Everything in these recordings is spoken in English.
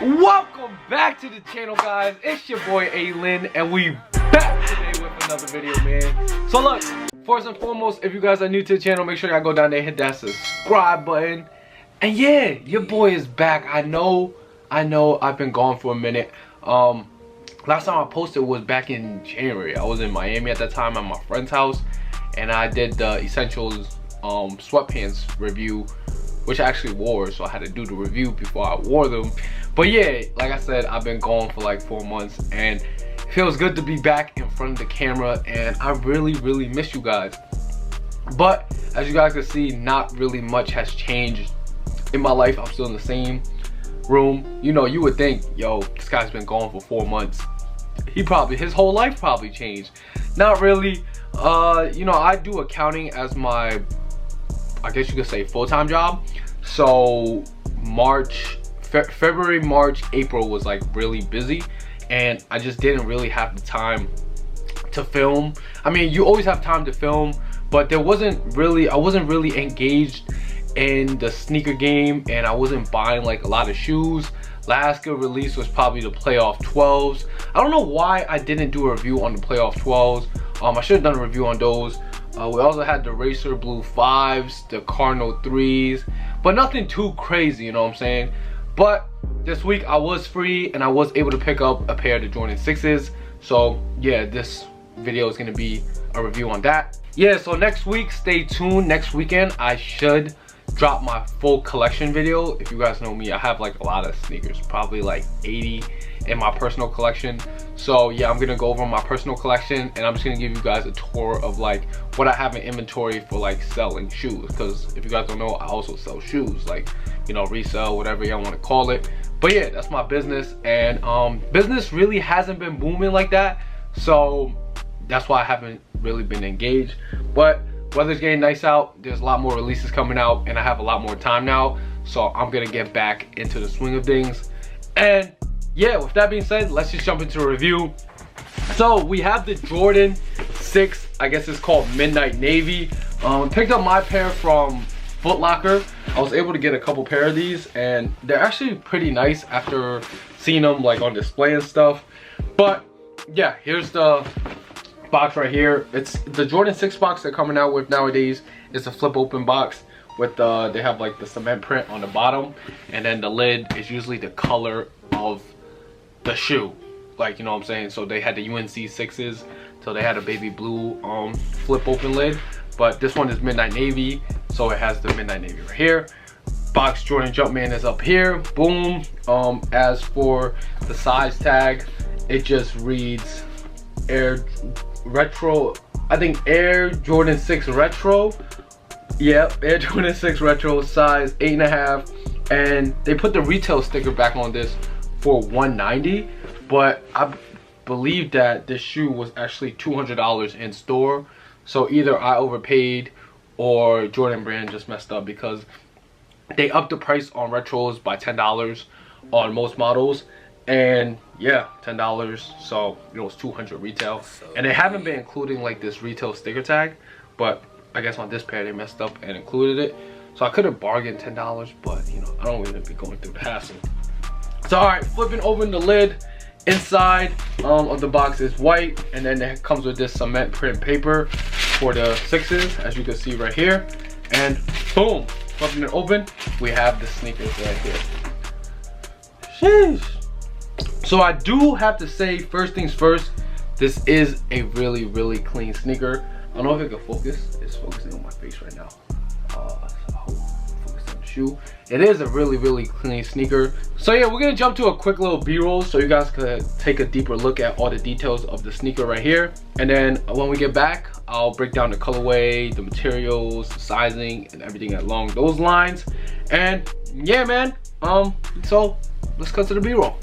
Welcome back to the channel, guys. It's your boy ALin, and we back today with another video, man. So look, first and foremost, if you guys are new to the channel, make sure y'all go down there, hit that subscribe button. And yeah, your boy is back. I know I've been gone for a minute. Last time I posted was back in January. I was in Miami at that time at my friend's house, and I did the Essentials sweatpants review, which I actually wore, so I had to do the review before I wore them. But yeah, like I said, I've been gone for like 4 months, and it feels good to be back in front of the camera, and I really miss you guys. But as you guys can see, not really much has changed in my life. I'm still in the same room. You know, you would think, yo, this guy's been gone for 4 months. His whole life probably changed. Not really. You know, I do accounting as my, I guess you could say, full-time job. So February, March, April was like really busy, and I just didn't really have the time to film. I mean, you always have time to film, but I wasn't really engaged in the sneaker game, and I wasn't buying like a lot of shoes. Last good release was probably the Playoff 12s. I don't know why I didn't do a review on the Playoff 12s. I should have done a review on those. We also had the Racer Blue 5s, the Cardinal 3s, but nothing too crazy, you know what I'm saying? But this week I was free, and I was able to pick up a pair of the Jordan 6s. So yeah, this video is gonna be a review on that. Yeah, so next week, stay tuned. Next weekend, I should drop my full collection video. If you guys know me, I have like a lot of sneakers, probably like 80 in my personal collection. So yeah, I'm gonna go over my personal collection, and I'm just gonna give you guys a tour of like what I have in inventory for like selling shoes, because if you guys don't know, I also sell shoes, like, you know, resell, whatever y'all want to call it. But yeah, that's my business, and business really hasn't been booming like that, so that's why I haven't really been engaged. But weather's getting nice out, there's a lot more releases coming out, and I have a lot more time now, so I'm gonna get back into the swing of things. And yeah, with that being said, let's just jump into a review. So we have the Jordan 6, I guess it's called Midnight Navy. Picked up my pair from Foot Locker. I was able to get a couple pair of these, and they're actually pretty nice after seeing them like on display and stuff. But yeah, here's the box right here. It's the Jordan 6 box they're coming out with nowadays. It's a flip open box with they have like the cement print on the bottom, and then the lid is usually the color of the shoe, like, you know what I'm saying? So they had the UNC 6s, so they had a baby blue flip open lid, but this one is Midnight Navy, so it has the Midnight Navy right here. Box Jordan Jumpman is up here, boom. As for the size tag, it just reads Air Retro, I think Air Jordan 6 Retro. Yep, Air Jordan 6 Retro, size 8.5, and they put the retail sticker back on this for $190, but I believe that this shoe was actually $200 in store. So either I overpaid or Jordan brand just messed up, because they upped the price on retros by $10 on most models. And yeah, $10, so it was $200 retail, and they haven't been including like this retail sticker tag, but I guess on this pair they messed up and included it. So I could have bargained $10, but you know, I don't really be going through the hassle. So all right, flipping open the lid, inside of the box is white, and then it comes with this cement print paper for the 6s, as you can see right here. And boom, flipping it open, we have the sneakers right here. Sheesh. So I do have to say, first things first, this is a really clean sneaker. I don't know if it can focus. It's focusing on my face right now. So I hope it focuses on the shoe. It is a really clean sneaker. So yeah, we're gonna jump to a quick little B-roll so you guys could take a deeper look at all the details of the sneaker right here. And then when we get back, I'll break down the colorway, the materials, the sizing, and everything along those lines. And yeah, man, so let's cut to the B-roll.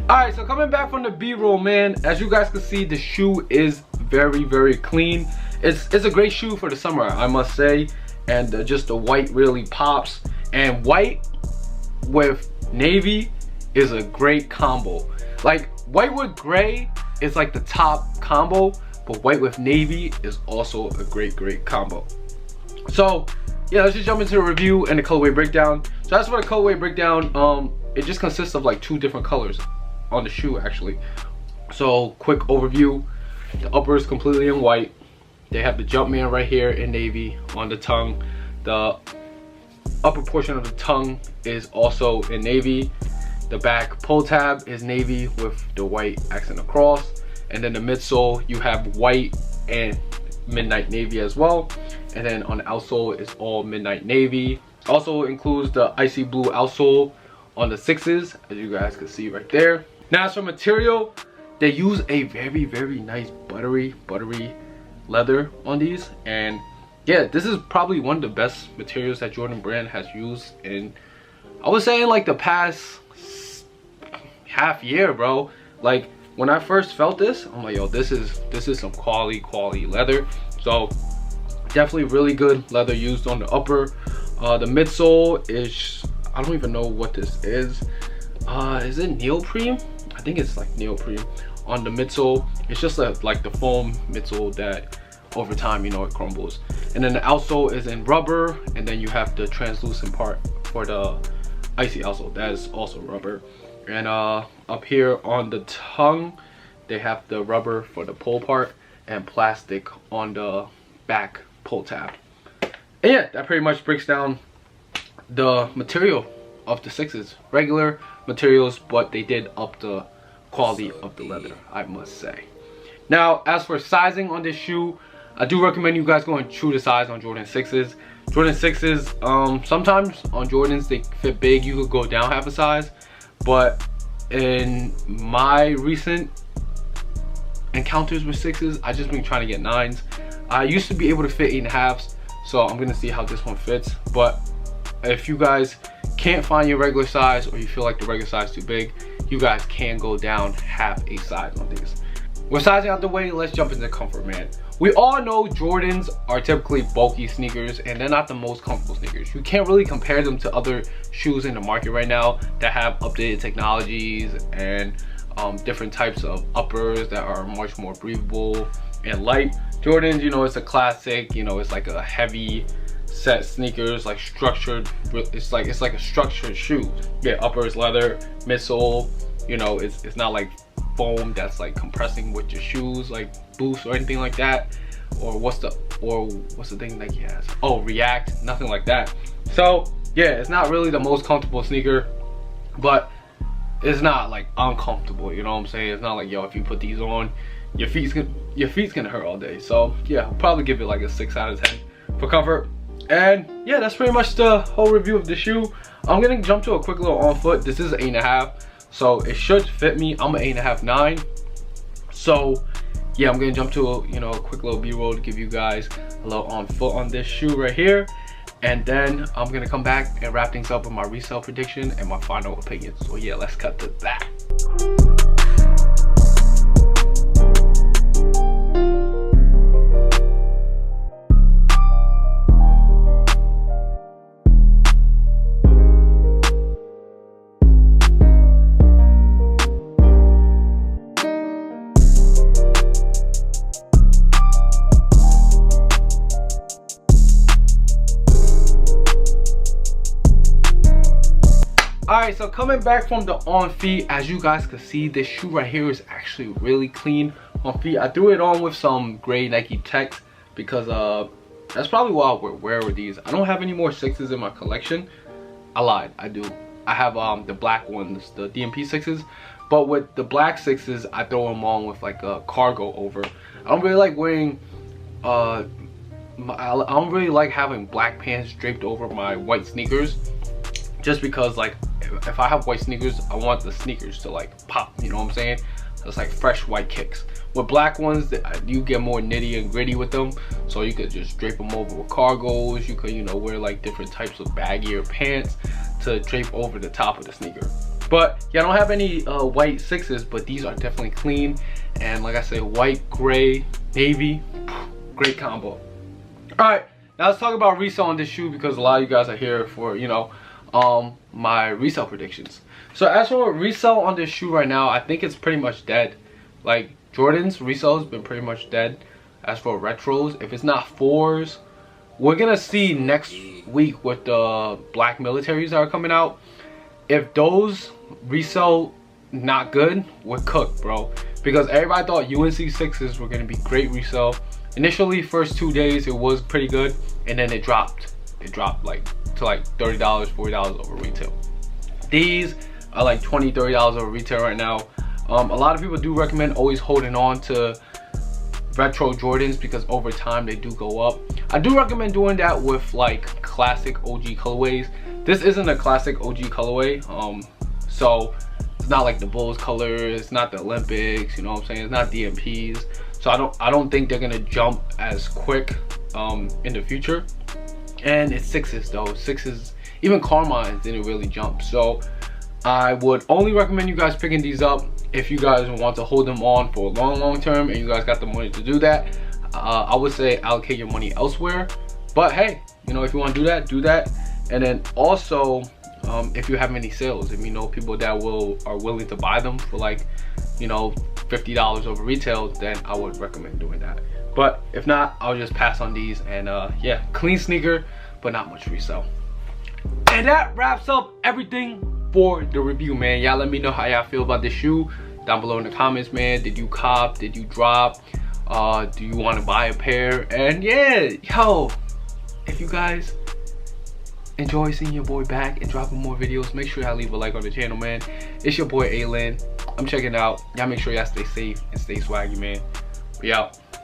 Alright, so coming back from the B-roll, man, as you guys can see, the shoe is very clean. It's a great shoe for the summer, I must say. And just the white really pops, and white with navy is a great combo. Like white with gray is like the top combo, but white with navy is also a great combo. So yeah, let's just jump into the review and the colorway breakdown. So as for the colorway breakdown, it just consists of like 2 different colors on the shoe actually. So quick overview: the upper is completely in white. They have the Jumpman right here in navy on the tongue. The upper portion of the tongue is also in navy. The back pull tab is navy with the white accent across. And then the midsole, you have white and midnight navy as well. And then on the outsole, it's all midnight navy. Also includes the icy blue outsole on the 6s, as you guys can see right there. Now as for material, they use a very nice buttery leather on these. And yeah, this is probably one of the best materials that Jordan brand has used in, I would say, in like the past half year, bro. Like when I first felt this, I'm like, yo, this is some quality leather. So definitely really good leather used on the upper. The midsole is, I don't even know what this is. Is it neoprene? I think it's like neoprene on the midsole. It's just like the foam midsole that over time, you know, it crumbles. And then the outsole is in rubber, and then you have the translucent part for the icy outsole, that is also rubber. And up here on the tongue, they have the rubber for the pull part and plastic on the back pull tab. And yeah, that pretty much breaks down the material of the 6s. Regular materials, but they did up the quality of the leather, I must say. Now as for sizing on this shoe, I do recommend you guys going true to size on Jordan 6s. Jordan 6s, sometimes on Jordans they fit big, you could go down half a size. But in my recent encounters with 6s, I just been trying to get 9s. I used to be able to fit 8.5s, so I'm gonna see how this one fits. But if you guys can't find your regular size, or you feel like the regular size is too big, you guys can go down half a size on these. With sizing out the way, let's jump into comfort, man. We all know Jordans are typically bulky sneakers, and they're not the most comfortable sneakers. You can't really compare them to other shoes in the market right now that have updated technologies and different types of uppers that are much more breathable and light. Jordans, you know, it's a classic, you know, it's like a heavy set sneakers, like structured. It's like a structured shoe. Yeah, upper is leather, midsole, you know, it's not like foam that's like compressing with your shoes, like boost or anything like that. Or what's the thing that he has? Oh, react, nothing like that. So yeah, it's not really the most comfortable sneaker, but it's not like uncomfortable, you know what I'm saying? It's not like, yo, if you put these on, your feet's gonna hurt all day. So yeah, I'll probably give it like a 6 out of 10 for comfort. And yeah, that's pretty much the whole review of the shoe. I'm gonna jump to a quick little on foot. This is 8.5, so it should fit me. I'm an 8.5, 9. So yeah, I'm gonna jump to a quick little b-roll to give you guys a little on foot on this shoe right here, and then I'm gonna come back and wrap things up with my resale prediction and my final opinion. So yeah, let's cut to that. Alright, so coming back from the on feet, as you guys can see, this shoe right here is actually really clean on feet. I threw it on with some gray Nike Techs because that's probably why I would wear these. I don't have any more 6s in my collection. I lied, I do. I have the black ones, the DMP 6s, but with the black 6s, I throw them on with like a cargo over. I don't really like wearing I don't really like having black pants draped over my white sneakers, just because like if I have white sneakers, I want the sneakers to like pop, you know what I'm saying? So it's like fresh white kicks. With black ones, you get more nitty and gritty with them, so you could just drape them over with cargos. You could, you know, wear like different types of baggier pants to drape over the top of the sneaker. But yeah, I don't have any white 6s, but these are definitely clean, and like I said, white, gray, navy, great combo. All right, now let's talk about resale on this shoe, because a lot of you guys are here for, you know, my resale predictions. So as for resale on this shoe right now, I think it's pretty much dead. Like Jordan's resale has been pretty much dead. As for retros, if it's not 4s, we're gonna see next week with the black militaries that are coming out. If those resell not good, we're cooked, bro. Because everybody thought UNC 6s were gonna be great resell. Initially, first 2 days it was pretty good, and then it dropped. It dropped like to like $30, $40 over retail. These are like $20, $30 over retail right now. A lot of people do recommend always holding on to retro Jordans, because over time they do go up. I do recommend doing that with like classic OG colorways. This isn't a classic OG colorway, so it's not like the Bulls colors, it's not the Olympics, you know what I'm saying, it's not DMPs. So I don't think they're gonna jump as quick in the future. And it's 6s though. 6s, even Carmine didn't really jump. So I would only recommend you guys picking these up if you guys want to hold them on for a long term and you guys got the money to do that. I would say allocate your money elsewhere, but hey, you know, if you want to do that, do that. And then also if you have any sales, if you know people that are willing to buy them for like, you know, $50 over retail, then I would recommend doing that. But if not, I'll just pass on these. And yeah, clean sneaker, but not much resale. And that wraps up everything for the review, man. Y'all let me know how y'all feel about this shoe down below in the comments, man. Did you cop? Did you drop? Do you want to buy a pair? And yeah, yo, if you guys enjoy seeing your boy back and dropping more videos, make sure y'all leave a like on the channel, man. It's your boy ALin. I'm checking out. Y'all make sure y'all stay safe and stay swaggy, man. We out.